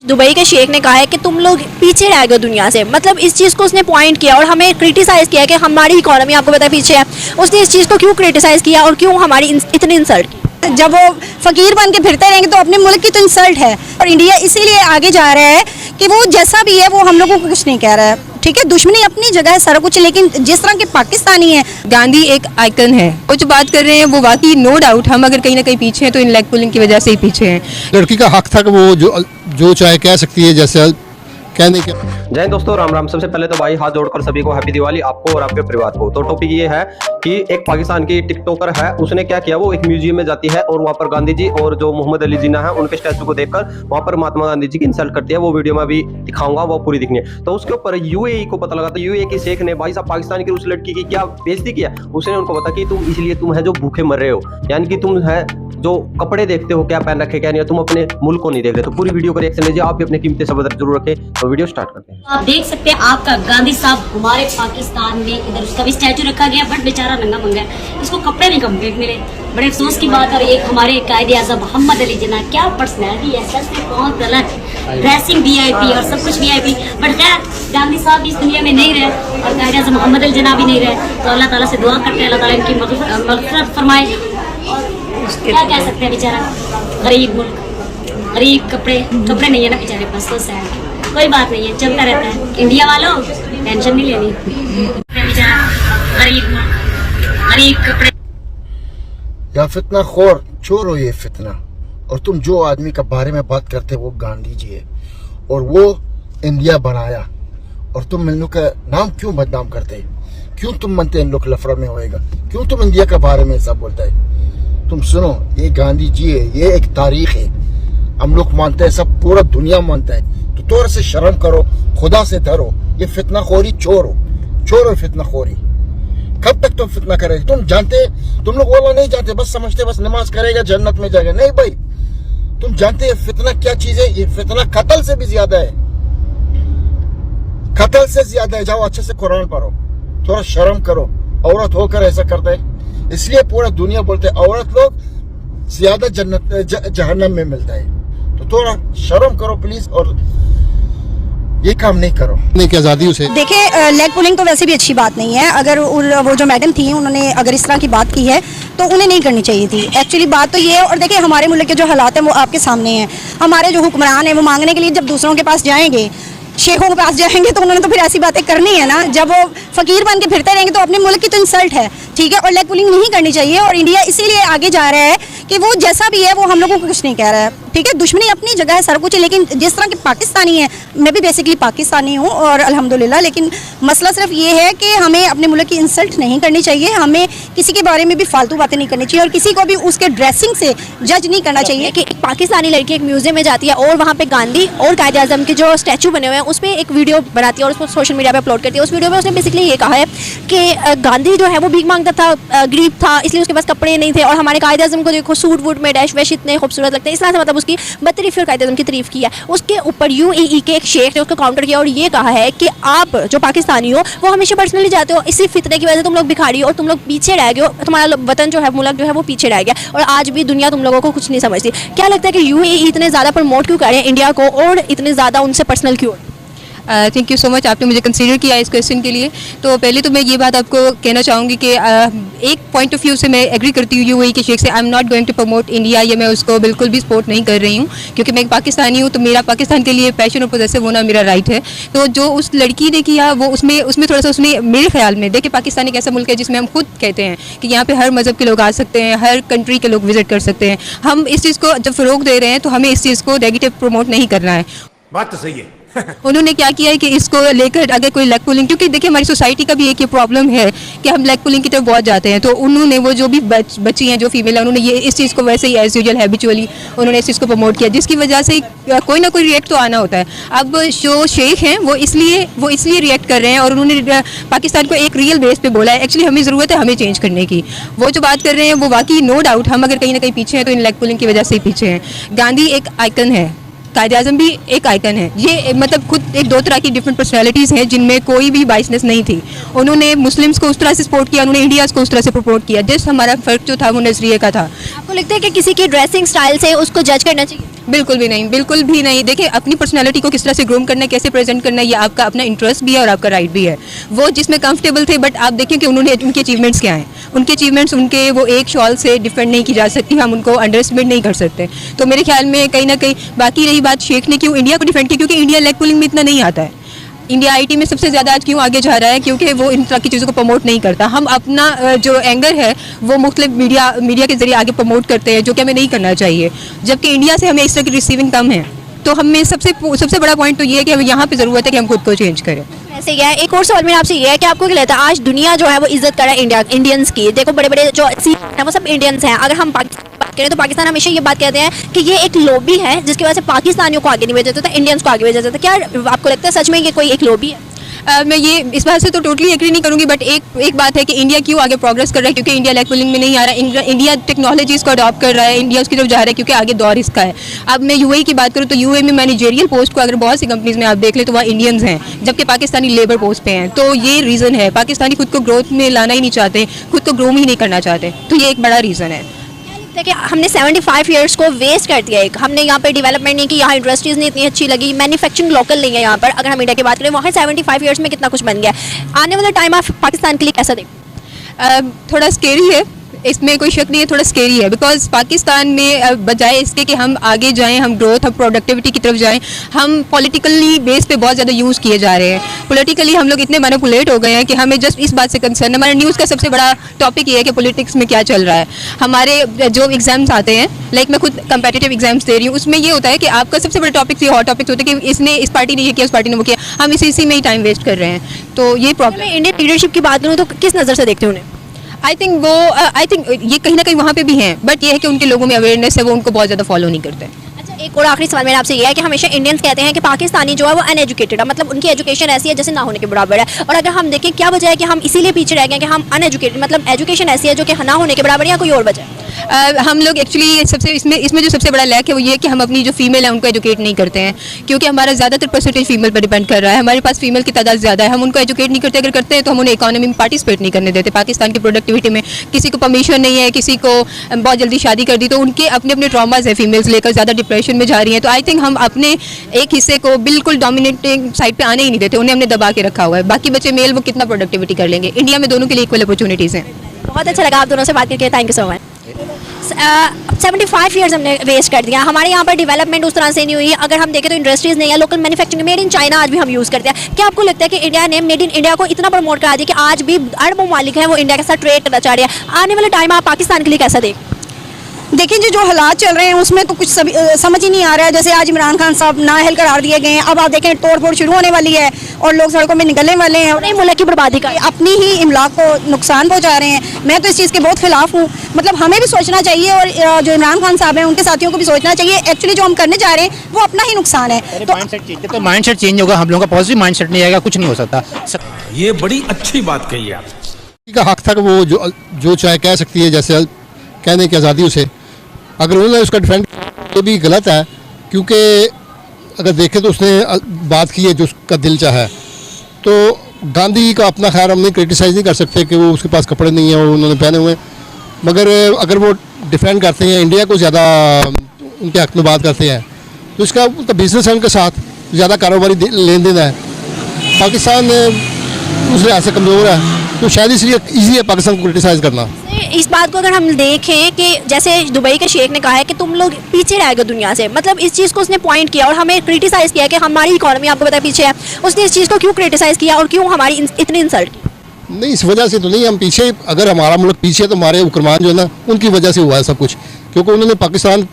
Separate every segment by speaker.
Speaker 1: Dubai के शेख ने कहा है कि तुम लोग पीछे रह गए दुनिया से, मतलब इस चीज़ को उसने पॉइंट किया और हमें क्रिटिसाइज़ किया कि हमारी इकोनॉमी आपको पता है पीछे है। उसने इस चीज़ को क्यों क्रिटिसाइज़ किया और क्यों हमारी इतनी इंसल्ट की?
Speaker 2: जब वो फकीर बन के फिरते रहेंगे तो अपने मुल्क की तो इंसल्ट है। और इंडिया इसीलिए आगे जा रहा है कि वो जैसा भी है वो हम लोगों को कुछ नहीं कह रहा है, ठीक है। दुश्मनी अपनी जगह है सारा कुछ, लेकिन जिस तरह के पाकिस्तानी है,
Speaker 3: गांधी एक आइकन है। वो जो बात कर रहे हैं वो वाकई नो डाउट हम अगर कहीं ना कहीं पीछे हैं तो इन लेग पुलिंग की वजह से ही पीछे हैं।
Speaker 4: लड़की का हक था कि वो जो चाहे कह सकती है, जैसे कहने के।
Speaker 5: जय हिंद दोस्तों, राम राम। सबसे पहले तो भाई हाथ जोड़कर सभी को हैप्पी दिवाली, आपको और आपके परिवार को। तो टॉपिक ये है कि एक पाकिस्तान की टिकटॉकर है, उसने क्या किया, वो एक म्यूजियम में जाती है और वहाँ पर गांधी जी और जो मोहम्मद अली जिन्ना है उनके स्टैचू को देखकर वहाँ पर महात्मा गांधी जी की इंसल्ट करती है। वो वीडियो में अभी दिखाऊंगा, वो पूरी दिखनी है। तो उसके ऊपर यूएई को पता लगा, तो यूएई के शेख ने भाई साहब पाकिस्तान की उस लड़की की क्या बेइज्जती किया। उसने उनको बता कि तुम इसलिए तुम है जो भूखे मर रहे हो, यानी कि तुम है जो कपड़े देखते हो क्या पहन रखे क्या नहीं, तुम अपने मुल्क को नहीं देख रहे। तो पूरी वीडियो को रिएक्शन लीजिए, आप भी अपने कीमती शब्द जरूर रखें। तो वीडियो स्टार्ट करते हैं।
Speaker 6: आप देख सकते हैं आपका गांधी साहब हमारे पाकिस्तान में, इधर उसका भी स्टैचू रखा गया, बट बेचारा नंगा मंगा है, इसको कपड़े नहीं कंप्लीट मिले। बड़े अफसोस की बात है। एक हमारे कायदे आज़म मोहम्मद अली जिन्ना, क्या पर्सनैलिटी है, सच में बहुत गलत, ड्रेसिंग वीआईपी और सब कुछ वीआईपी। बट खैर गांधी साहब इस दुनिया में नहीं रहे और कायदे आज़म मोहम्मद अली जिन्ना भी नहीं रहे, तो अल्लाह ताला से दुआ करते हैं अल्लाह ताला इनकी मग़फ़िरत फरमाए। और क्या कह सकते हैं, बेचारा गरीब मुल्क, गरीब कपड़े नहीं है ना बेचारे पास, तो सैड। कोई बात नहीं है, चलता रहता है। इंडिया वालों टेंशन नहीं लेनी, बेचारा गरीब मुल्क, गरीब कपड़े।
Speaker 7: या फितना खोर चोर हो ये फितना, और तुम जो आदमी का बारे में बात करते वो गांधी जी है और वो इंडिया बनाया, और तुम इन लोग का नाम क्यों बदनाम करते? क्यों तुम मनते इन लोग लफड़ा में होएगा? क्यों तुम इंडिया के बारे में सब बोलता है? तुम सुनो, ये गांधी जी है, ये एक तारीख है, हम लोग मानते हैं, सब पूरा दुनिया मानता है। तो थोड़ा से शर्म करो, खुदा से डरो। ये फितना खोरी चोर हो फितना खोरी। कब तक तुम फितना करेगे? तुम जानते, तुम लोग वो नहीं जानते, बस समझते बस नमाज करेगा जन्नत में जाएगा। नहीं भाई, तुम जानते हैं फितना क्या चीज है? ये फितना कत्ल से भी ज्यादा है, कत्ल से ज्यादा है। जाओ अच्छे से कुरान पढ़ो, थोड़ा शर्म करो। औरत होकर ऐसा करता है, इसलिए पूरा दुनिया बोलते हैं औरत लोग ज्यादा जन्नत जहन्नम में मिलता है। तो थोड़ा शर्म करो प्लीज, और ये काम नहीं करो।
Speaker 4: नहीं की आजादी उसे
Speaker 2: देखिए लेग पुलिंग तो वैसे भी अच्छी बात नहीं है। अगर वो जो मैडम थी उन्होंने अगर इस तरह की बात की है तो उन्हें नहीं करनी चाहिए थी। एक्चुअली बात तो ये है। और देखिए हमारे मुल्क के जो हालात हैं वो आपके सामने हैं। हमारे जो हुक्मरान हैं वो मांगने के लिए जब दूसरों के पास जाएंगे, शेखों के पास जाएंगे, तो उन्होंने तो फिर ऐसी बातें करनी है ना। जब वो फकीर बन के फिरते रहेंगे तो अपने मुल्क की तो इंसल्ट है, ठीक है। और लेग पुलिंग नहीं करनी चाहिए। और इंडिया इसीलिए आगे जा रहा है कि वो जैसा भी है वो हम लोगों को कुछ नहीं कह रहा है, ठीक है। दुश्मनी अपनी जगह है सारा कुछ, लेकिन जिस तरह के पाकिस्तानी है, मैं भी बेसिकली पाकिस्तानी हूँ और अल्हम्दुलिल्लाह, लेकिन मसला सिर्फ ये है कि हमें अपने मुल्क की इंसल्ट नहीं करनी चाहिए, हमें किसी के बारे में भी फालतू बातें नहीं करनी चाहिए और किसी को भी उसके ड्रेसिंग से जज नहीं करना चाहिए।
Speaker 1: कि एक पाकिस्तानी लड़की एक म्यूजियम में जाती है और वहाँ पे गांधी और कायदे आज़म के जो स्टैचू बने हुए हैं उस पर एक वीडियो बनाती है और उसको सोशल मीडिया पे अपलोड करती है। उस वीडियो में उसने बेसिकली ये कहा है कि गांधी जो है वो भीख मांगता था, गरीब था, इसलिए उसके पास कपड़े नहीं थे, और हमारे कायदे आज़म को देखो सूट वूट में डैश वैश इतने खूबसूरत लगते हैं। इस तरह से मतलब उसकी बदतरीफी और कायदे आज़म की तारीफ की है। उसके ऊपर यूएई के एक शेख ने उसको काउंटर किया और ये कहा है कि आप जो पाकिस्तानी हो वो हमेशा पर्सनली जाते हो, इसी फितने की वजह से तुम लोग भिखारी हो और तुम लोग पीछे रह गए हो, तुम्हारा वतन जो है मुल्क जो है वो पीछे रह गया और आज भी दुनिया तुम लोगों को कुछ नहीं समझती। क्या लगता है कि यूएई इतने ज़्यादा प्रमोट क्यों कर रहे हैं इंडिया को और इतने ज़्यादा उनसे पर्सनल क्यों?
Speaker 3: थैंक यू सो मच, आपने मुझे कंसीडर किया इस क्वेश्चन के लिए। तो पहले तो मैं ये बात आपको कहना चाहूँगी कि एक पॉइंट ऑफ व्यू से मैं एग्री करती हूँ यूएई के शेख से। I am not going to promote India, ये मैं उसको बिल्कुल भी सपोर्ट नहीं कर रही हूँ, क्योंकि मैं एक पाकिस्तानी हूँ, तो मेरा पाकिस्तान के लिए पैशन और पोजेसिव होना मेरा राइट है। तो जो उस लड़की ने किया वो उसमें थोड़ा सा उसने मेरे ख्याल में, देखिए पाकिस्तान एक ऐसा मुल्क है जिसमें हम खुद कहते हैं कि यहाँ पे हर मज़हब के लोग आ सकते हैं, हर कंट्री के लोग विजिट कर सकते हैं। हम इस चीज़ को जब फ़रोग दे रहे हैं तो हमें इस चीज़ को नेगेटिव प्रमोट नहीं करना है।
Speaker 8: बात तो सही है।
Speaker 3: उन्होंने क्या किया है कि इसको लेकर अगर कोई लेग पुलिंग, क्योंकि देखिए हमारी सोसाइटी का भी एक ये प्रॉब्लम है कि हम लेग पुलिंग की तरफ बहुत जाते हैं, तो उन्होंने वो जो भी बच्ची हैं जो फीमेल है उन्होंने ये इस चीज़ को वैसे ही एज यूजुअल हैबिचुअली उन्होंने इस चीज़ को प्रमोट किया, जिसकी वजह से कोई ना कोई रिएक्ट तो आना होता है। अब जो शेख हैं वो इसलिए रिएक्ट कर रहे हैं और उन्होंने पाकिस्तान को एक रियल बेस पे बोला है। एक्चुअली हमें ज़रूरत है हमें चेंज करने की। वो जो बात कर रहे हैं वो वाकई नो डाउट हम अगर कहीं ना कहीं पीछे हैं तो इन लेग पुलिंग की वजह से ही पीछे हैं। गांधी एक आइकन है, कायदे आज़म भी एक आइकन है। ये मतलब खुद एक दो तरह की डिफरेंट पर्सनालिटीज़ हैं जिनमें कोई भी बाइसनेस नहीं थी। उन्होंने मुस्लिम्स को उस तरह से सपोर्ट किया, उन्होंने इंडियाज़ को उस तरह से सपोर्ट किया। जस्ट हमारा फ़र्क जो था वो नज़रिए का था।
Speaker 1: आपको लगता है कि किसी की ड्रेसिंग स्टाइल से उसको जज करना चाहिए?
Speaker 3: बिल्कुल भी नहीं, बिल्कुल भी नहीं। देखिए, अपनी पर्सनालिटी को किस तरह से ग्रूम करना है, कैसे प्रेजेंट करना है, ये आपका अपना इंटरेस्ट भी है और आपका राइट भी है। वो जिसमें कंफर्टेबल थे, बट आप देखिए कि उन्होंने उनके अचीवमेंट्स क्या हैं। उनके अचीवमेंट्स उनके वो एक शॉल से डिफेंड नहीं की जा सकती, हम उनको अंडर एस्टिमेट नहीं कर सकते। तो मेरे ख्याल में कहीं ना कहीं, बाकी रही बात शेख ने क्यों इंडिया को डिफेंड किया, क्योंकि इंडिया लेग पुलिंग में इतना नहीं आता है। इंडिया आईटी में सबसे ज़्यादा आज क्यों आगे जा रहा है, क्योंकि वो इन तरह की चीज़ों को प्रमोट नहीं करता। हम अपना जो एंगर है वो मुख्तलिफ मीडिया के जरिए आगे प्रमोट करते हैं, जो कि हमें नहीं करना चाहिए। जबकि इंडिया से हमें इस तरह की रिसीविंग कम है। तो हमें सबसे बड़ा पॉइंट तो ये है कि हमें यहाँ पे ज़रूरत है कि हम खुद को चेंज करें।
Speaker 1: ऐसे ही है। एक और सवाल मेरा आपसे ये है कि आपको क्या लगता है आज दुनिया जो है वो इज्जत कर रहा है इंडियंस की। देखो बड़े बड़े जो हैं वो सब इंडियंस हैं। अगर हम पाकिस्तान की बात करें तो पाकिस्तान हमेशा ये बात कहते हैं कि ये एक लॉबी है जिसकी वजह से पाकिस्तानियों को आगे नहीं भेजा जाता, इंडियंस को आगे भेजा जाता। क्या आपको लगता है सच में ये कोई एक लॉबी है?
Speaker 3: मैं ये इस बात से तो टोटली एग्री नहीं करूंगी, बट एक बात है कि इंडिया क्यों आगे प्रोग्रेस कर रहा है, क्योंकि इंडिया लेग पुलिंग में नहीं आ रहा है। इंडिया टेक्नोलॉजीज़ को अडॉप्ट कर रहा है, इंडिया उसकी तरफ जा रहा है, क्योंकि आगे दौर इसका है। अब मैं यूएई की बात करूँ तो यूएई में मैनेजरियल पोस्ट को अगर बहुत सी कंपनीज में आप देख ले तो वहाँ इंडियंस हैं, जबकि पाकिस्तानी लेबर पोस्ट पे हैं। तो ये रीज़न है, पाकिस्तानी खुद को ग्रोथ में लाना ही नहीं चाहते, खुद को ग्रो ही नहीं करना चाहते। तो ये एक बड़ा रीज़न है।
Speaker 1: देखिए हमने 75 इयर्स को वेस्ट कर दिया। एक हमने यहाँ पे डेवलपमेंट नहीं की, यहाँ इंडस्ट्रीज नहीं इतनी अच्छी लगी, मैन्युफैक्चरिंग लोकल नहीं है यहाँ पर। अगर हम इंडिया की बात करें वहाँ 75 इयर्स में कितना कुछ बन गया। आने वाला टाइम आप पाकिस्तान के लिए कैसा देखते?
Speaker 3: थोड़ा स्केरी है, इसमें कोई शक नहीं है, थोड़ा स्केरी है। बिकॉज पाकिस्तान में बजाय इसके कि हम आगे जाएं, हम ग्रोथ, हम प्रोडक्टिविटी की तरफ जाएं, हम पॉलिटिकली बेस पे बहुत ज़्यादा यूज़ किए जा रहे हैं। पॉलिटिकली हम लोग इतने मैनिपुलेट हो गए हैं कि हमें जस्ट इस बात से कंसर्न, हमारे न्यूज़ का सबसे बड़ा टॉपिक ये है कि पॉलिटिक्स में क्या चल रहा है। हमारे जो एग्जाम्स आते हैं, लाइक मैं खुद कंपेटिटिव एग्जाम्स दे रही हूँ, उसमें ये होता है कि आपका सबसे बड़ा टॉपिक, ये हॉट टॉपिक्स होते हैं कि इसने इस पार्टी ने ये किया, उस पार्टी ने वो किया, हम इसी में ही टाइम वेस्ट कर रहे हैं। तो ये प्रॉब्लम।
Speaker 1: मैं इंडियन लीडरशिप की बात करूँ तो किस नज़र से देखते हो उन्हें?
Speaker 3: आई थिंक ये कहीं ना कहीं वहाँ पे भी हैं, बट ये है कि उनके लोगों में अवेयरनेस है, वो उनको बहुत ज़्यादा फॉलो नहीं करते।
Speaker 1: अच्छा एक और आखिरी सवाल मेरा आपसे ये है कि हमेशा इंडियंस कहते हैं कि पाकिस्तानी जो है वो अनएजुकेटेड है, मतलब उनकी एजुकेशन ऐसी है जैसे ना होने के बराबर है। और अगर हम देखें क्या वजह है कि हम इसीलिए पीछे रह गए कि हम अनएजुकेटेड, मतलब एजुकेशन ऐसी है जो कि ना होने के बराबर है, या कोई और वजह है?
Speaker 3: हम लोग एक्चुअली सबसे इसमें जो सबसे बड़ा लैक है वो ये है कि हम अपनी जो फीमेल है उनको एजुकेट नहीं करते हैं, क्योंकि हमारा ज़्यादातर परसेंटेज फीमेल पर डिपेंड कर रहा है। हमारे पास फीमेल की तादाद ज़्यादा है, हम उनको एजुकेट नहीं करते। अगर करते हैं तो हम उन्हें इकोनॉमी में पार्टिसिपेट नहीं करने देते। पाकिस्तान की प्रोडक्टिविटी में किसी को परमिशन नहीं है, किसी को बहुत जल्दी शादी कर दी, तो उनके अपने अपने ट्रॉमाज है, फीमेल्स लेकर ज़्यादा डिप्रेशन में जा रही हैं। तो आई थिंक हम अपने एक हिस्से को बिल्कुल डोमिनेटिंग साइड पे आने ही नहीं देते, उन्हें हमने दबा के रखा हुआ है। बाकी बच्चे मेल वो कितना प्रोडक्टिविटी कर लेंगे। इंडिया में दोनों के लिए इक्वल अपॉर्चुनिटीज़ हैं।
Speaker 1: बहुत अच्छा लगा आप दोनों से बात करके, thank you so much. 75 years हमने वेस्ट कर दिया। हमारे यहाँ पर डेवलपमेंट उस तरह से नहीं हुई। अगर हम देखें तो इंडस्ट्रीज नहीं है, local manufacturing, made in China आज भी हम यूज़ करते हैं। क्या आपको लगता है कि इंडिया ने मेड इन इंडिया को इतना प्रमोट करा दिया कि आज भी अरबों मालिक हैं वो इंडिया के साथ ट्रेड करना चाह रहे हैं? आने वाला टाइम आप पाकिस्तान के लिए कैसा देख?
Speaker 2: देखिए जो हालात चल रहे हैं उसमें तो कुछ समझ ही नहीं आ रहा है। जैसे आज इमरान खान साहब नाअहल करार दिए गए हैं, अब आप देखें तोड़ फोड़ शुरू होने वाली है और लोग सड़कों में निकलने वाले हैं,
Speaker 1: नहीं मुल्क की बर्बादी का
Speaker 2: अपनी ही इमलाक को नुकसान पहुंचा रहे हैं। मैं तो इस चीज़ के बहुत खिलाफ हूँ। मतलब हमें भी सोचना चाहिए और जो इमरान खान साहब हैं उनके साथियों को भी सोचना चाहिए। एक्चुअली जो हम करने जा रहे हैं वो अपना ही नुकसान है।
Speaker 8: तो माइंडसेट चेंज होगा, हम लोगों का पॉजिटिव माइंडसेट नहीं आएगा, कुछ नहीं हो सकता।
Speaker 9: ये बड़ी अच्छी बात कही आप।
Speaker 4: का हक था कि वो जो चाहे कह सकती है, जैसे कहने की आज़ादी उसे, अगर उन्होंने उसका डिफेंड तो भी गलत है, क्योंकि अगर देखें तो उसने बात की है जो उसका दिल चाहा है। तो गांधी का अपना खैर हम नहीं क्रिटिसाइज़ नहीं कर सकते कि वो उसके पास कपड़े नहीं हैं और उन्होंने पहने हुए, मगर अगर वो डिफेंड करते हैं, इंडिया को ज़्यादा उनके हक़ में बात करते हैं, तो इसका तो बिजनेस है उनके साथ, ज़्यादा कारोबारी लेन देन है। पाकिस्तान उस लिहाज से कमज़ोर है, तो शायद इसलिए ईजी है पाकिस्तान को क्रिटिसाइज़ करना।
Speaker 1: इस बात को अगर हम देखें कि जैसे दुबई के शेख ने कहा है कि तुम लोग पीछे रह गए दुनिया से, मतलब इस चीज़ को उसने पॉइंट किया और हमें क्रिटिसाइज़ किया कि हमारी इकोनॉमी आपको पता है पीछे है। उसने इस चीज़ को क्यों क्रिटिसाइज़ किया और क्यों हमारी इतनी इंसल्ट की?
Speaker 4: नहीं, इस वजह से तो नहीं हम पीछे। अगर हमारा मुल्क पीछे है तो हमारे हुक्मरान जो है ना उनकी वजह से हुआ है सब कुछ, क्योंकि उन्होंने पाकिस्तान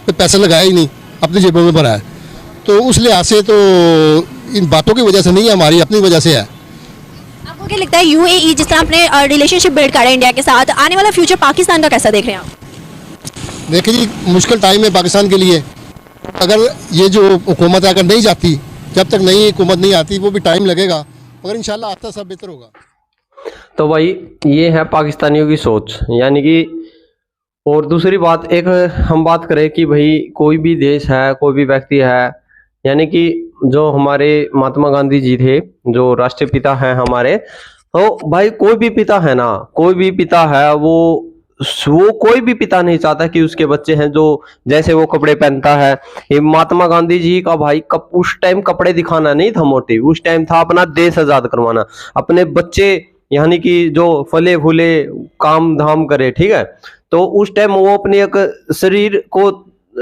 Speaker 4: पे पैसा लगाया ही नहीं, अपनी जेबों में भरा है। तो उस लिहाज से तो इन बातों की वजह से नहीं है, हमारी अपनी वजह से है।
Speaker 1: आपको क्या लगता है यूएई जिस तरह अपने रिलेशनशिप बिल्ड कर रहे हैं इंडिया के साथ, आने वाला फ्यूचर पाकिस्तान का कैसा देख रहे हैं आप?
Speaker 4: देखिए जी, मुश्किल टाइम है पाकिस्तान के लिए। अगर ये जो हुकूमत अगर नहीं जाती, जब तक नई हुकूमत नहीं आती, वो भी टाइम लगेगा, मगर इंशाल्लाह आता सब बेहतर होगा।
Speaker 5: तो भाई ये है पाकिस्तानियों की सोच, यानी कि। और दूसरी बात, एक हम बात करें कि भाई कोई भी देश है, कोई भी व्यक्ति है, यानी कि जो हमारे महात्मा गांधी जी थे, जो राष्ट्रीय पिता हैं हमारे, तो भाई कोई भी पिता है ना, कोई भी पिता है, वो वो कोई भी पिता नहीं चाहता कि उसके बच्चे हैं जो जैसे वो कपड़े पहनता है। ये महात्मा गांधी जी का भाई उस टाइम कपड़े दिखाना नहीं था मोटिव, उस टाइम था अपना देश आजाद करवाना, अपने बच्चे यानी कि जो फले फूले काम धाम करे, ठीक है। तो उस टाइम वो अपने एक शरीर को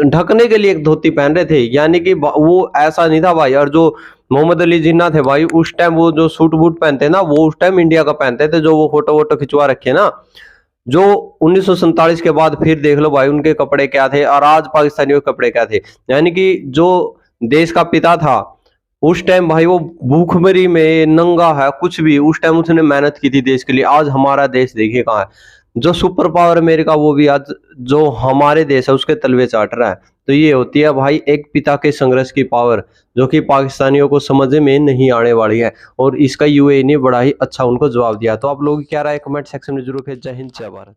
Speaker 5: ढकने के लिए एक धोती पहन रहे थे, यानी कि वो ऐसा नहीं था भाई। और जो मोहम्मद अली जिन्ना थे भाई, उस टाइम वो जो सूट बूट पहनते ना, वो उस टाइम इंडिया का पहनते थे, जो वो फोटो वोटो खिंचवा रखे ना, जो 1947 के बाद फिर देख लो भाई उनके कपड़े क्या थे और आज पाकिस्तानियों के कपड़े क्या थे। यानी कि जो देश का पिता था उस टाइम भाई वो भूखमरी में नंगा है, कुछ भी उस टाइम उसने मेहनत की थी देश के लिए। आज हमारा देश देखिए कहाँ है, जो सुपर पावर अमेरिका वो भी आज जो हमारे देश है उसके तलवे चाट रहा है। तो ये होती है भाई एक पिता के संघर्ष की पावर, जो कि पाकिस्तानियों को समझ में नहीं आने वाली है। और इसका यूएई ने बड़ा ही अच्छा उनको जवाब दिया। तो आप लोग क्या राय कमेंट सेक्शन में जरूर भेजें। जय हिंद, जय भारत।